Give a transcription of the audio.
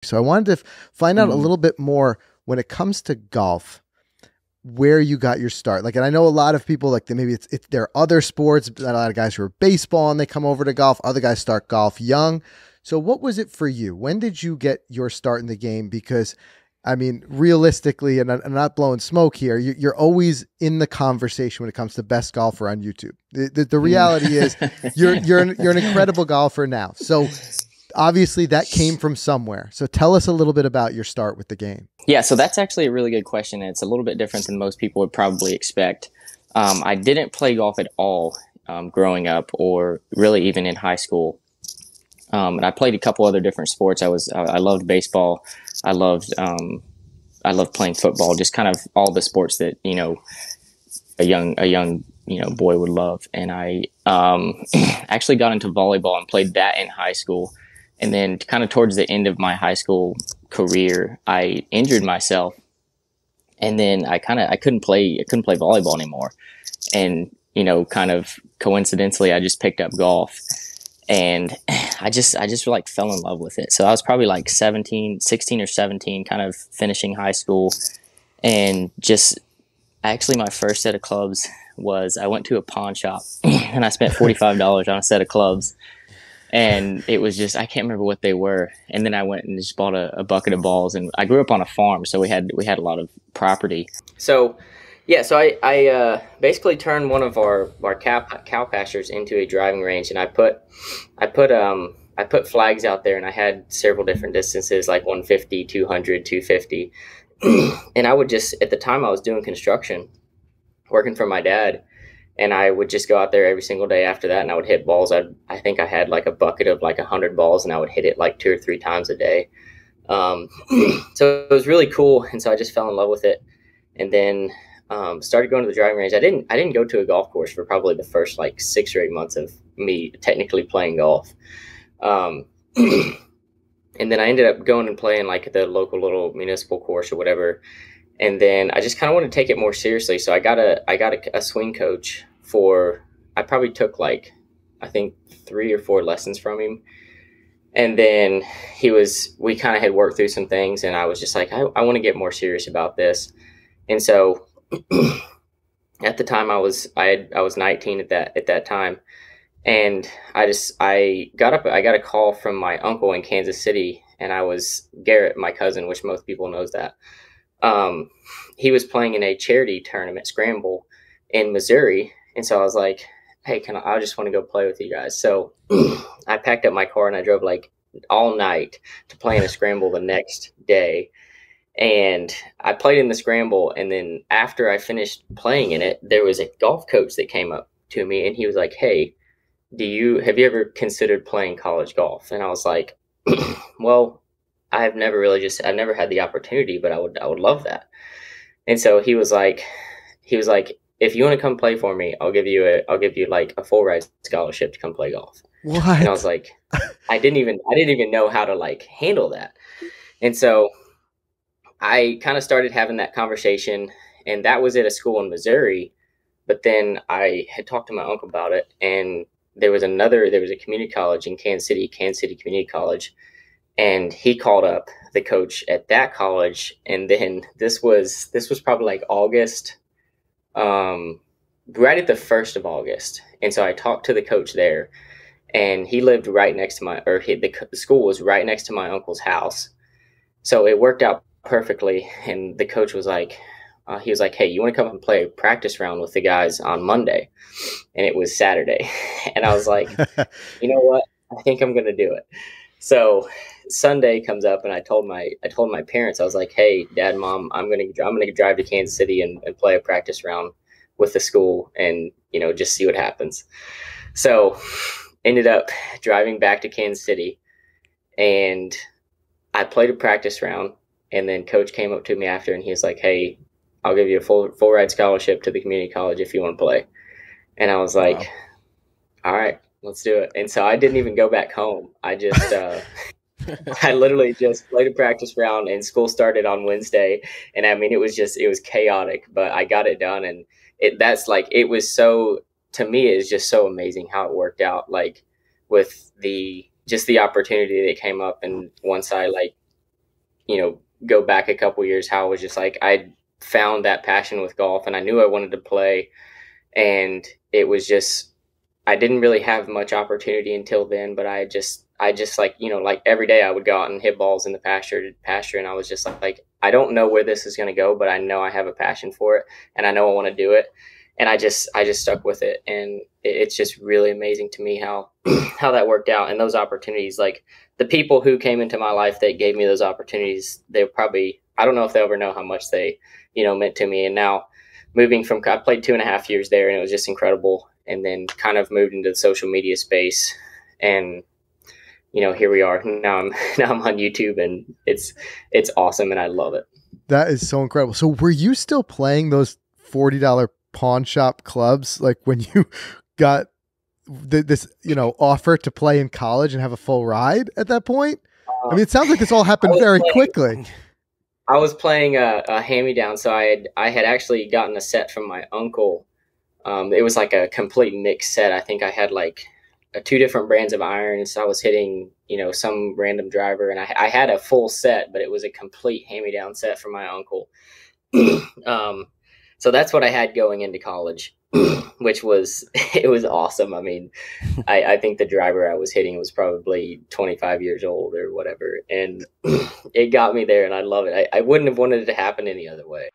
So I wanted to find out a little bit more when it comes to golf, where you got your start. Like, and I know a lot of people, like, maybe it's there are other sports, a lot of guys who are baseball and they come over to golf. Other guys start golf young. So what was it for you? When did you get your start in the game? Because I mean, realistically, and I'm not blowing smoke here, you're always in the conversation when it comes to best golfer on YouTube. The reality is you're an incredible golfer now. So obviously that came from somewhere. So tell us a little bit about your start with the game. Yeah, so that's actually a really good question. It's a little bit different than most people would probably expect. I didn't play golf at all growing up, or really even in high school. And I played a couple other different sports. I loved baseball. I loved playing football, just kind of all the sports that, a young, boy would love. And I, actually got into volleyball and played that in high school. And then kind of towards the end of my high school career, I injured myself, and then I couldn't play volleyball anymore. And, kind of coincidentally, I just picked up golf. And I just like fell in love with it. So I was probably like 16 or 17, kind of finishing high school. And actually my first set of clubs was, I went to a pawn shop and I spent $45 on a set of clubs. And it was just, I can't remember what they were. And then I went and just bought a bucket of balls. And I grew up on a farm, so we had a lot of property. So yeah, so I basically turned one of our cow pastures into a driving range, and I put flags out there, and I had several different distances, like 150, 200, 250. And I would just, at the time I was doing construction, working for my dad, and I would just go out there every single day after that, and I would hit balls. I think I had like a bucket of like 100 balls, and I would hit it like 2 or 3 times a day. So it was really cool, and so I just fell in love with it, and then started going to the driving range. I didn't go to a golf course for probably the first like 6 or 8 months of me technically playing golf. And then I ended up going and playing like the local little municipal course or whatever. And then I just kind of wanted to take it more seriously. So I got a swing coach I probably took like, I think 3 or 4 lessons from him. And then we kind of had worked through some things, and I was just like, I want to get more serious about this. And so at the time I was 19 at that time. And I got a call from my uncle in Kansas City, and I was Garrett, my cousin, which most people knows that. He was playing in a charity tournament scramble in Missouri. And so I was like, hey, I just want to go play with you guys. So I packed up my car and I drove like all night to play in a scramble the next day. And I played in the scramble. And then after I finished playing in it, there was a golf coach that came up to me, and he was like, hey, have you ever considered playing college golf? And I was like, well, I've never had the opportunity, but I would love that. And so he was like, if you want to come play for me, I'll give you like a full ride scholarship to come play golf. What? And I was like, I didn't even know how to like handle that. And so I kind of started having that conversation, and that was at a school in Missouri. But then I had talked to my uncle about it, and there was a community college in Kansas City Community College. And he called up the coach at that college. And then this was probably like August, right at the 1st of August. And so I talked to the coach there, and he lived right next to the school was right next to my uncle's house. So it worked out perfectly. And the coach was like, he was like, hey, you want to come and play a practice round with the guys on Monday? And it was Saturday. And I was like, you know what? I think I'm going to do it. So Sunday comes up, and I told my parents, I was like, hey, Dad, Mom, I'm going to drive to Kansas City and play a practice round with the school, and, just see what happens. So ended up driving back to Kansas City, and I played a practice round. And then coach came up to me after, and he was like, hey, I'll give you a full ride scholarship to the community college if you want to play. And I was like, wow. All right, let's do it. And so I didn't even go back home. I just, I literally just played a practice round, and school started on Wednesday. And I mean, it was chaotic, but I got it done. And it was so, to me, it's just so amazing how it worked out. Like with the opportunity that came up. And once I like go back a couple years, how I was just like, I found that passion with golf and I knew I wanted to play. And it was just, I didn't really have much opportunity until then, but I just like, like every day I would go out and hit balls in the pasture. And I was just like, I don't know where this is going to go, but I know I have a passion for it and I know I want to do it. And I just stuck with it. And it's just really amazing to me how, how that worked out. And those opportunities, like the people who came into my life that gave me those opportunities, they probably, I don't know if they'll ever know how much they, meant to me. And now I played 2.5 years there and it was just incredible. And then kind of moved into the social media space and, here we are. Now I'm on YouTube and it's awesome and I love it. That is so incredible. So were you still playing those $40 pawn shop clubs like when you got this offer to play in college and have a full ride at that point? I mean, it sounds like this all happened very quickly. I was playing a hand-me-down, so I had actually gotten a set from my uncle. It was like a complete mixed set. I think I had like 2 different brands of irons. I was hitting, some random driver, and I had a full set, but it was a complete hand-me-down set from my uncle. So that's what I had going into college, which was awesome. I mean, I think the driver I was hitting was probably 25 years old or whatever. And it got me there and I love it. I wouldn't have wanted it to happen any other way.